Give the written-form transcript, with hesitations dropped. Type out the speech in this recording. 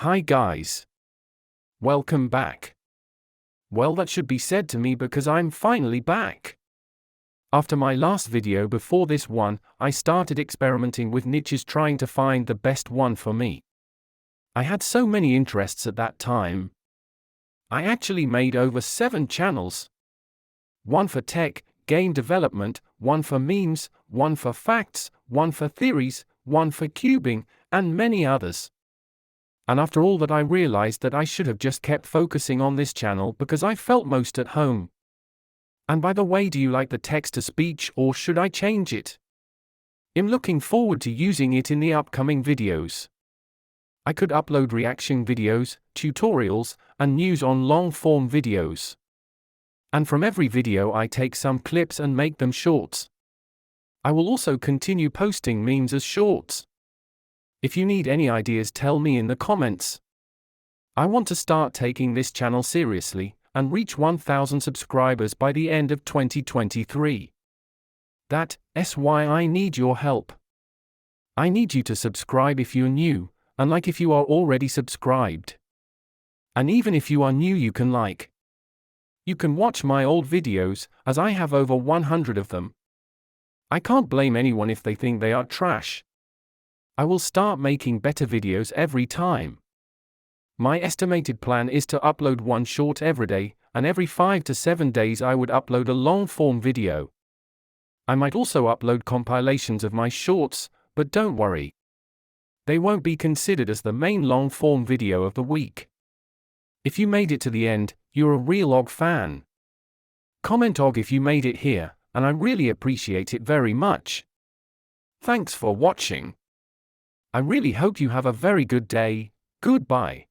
Hi guys. Welcome back. Well, that should be said to me because I'm finally back. After my last video before this one, I started experimenting with niches trying to find the best one for me. I had so many interests at that time. I actually made over 7 channels. One for tech, game development, one for memes, one for facts, one for theories, one for cubing, and many others. And after all that, I realized that I should have just kept focusing on this channel because I felt most at home. And by the way, do you like the text-to-speech or should I change it? I'm looking forward to using it in the upcoming videos. I could upload reaction videos, tutorials, and news on long-form videos. And from every video I take some clips and make them shorts. I will also continue posting memes as shorts. If you need any ideas, tell me in the comments. I want to start taking this channel seriously and reach 1,000 subscribers by the end of 2023. That's why I need your help. I need you to subscribe if you're new, and like if you are already subscribed. And even if you are new, you can like. You can watch my old videos, as I have over 100 of them. I can't blame anyone if they think they are trash. I will start making better videos every time. My estimated plan is to upload one short every day, and every 5 to 7 days I would upload a long-form video. I might also upload compilations of my shorts, but don't worry. They won't be considered as the main long-form video of the week. If you made it to the end, you're a real OG fan. Comment OG if you made it here, and I really appreciate it very much. Thanks for watching. I really hope you have a very good day. Goodbye.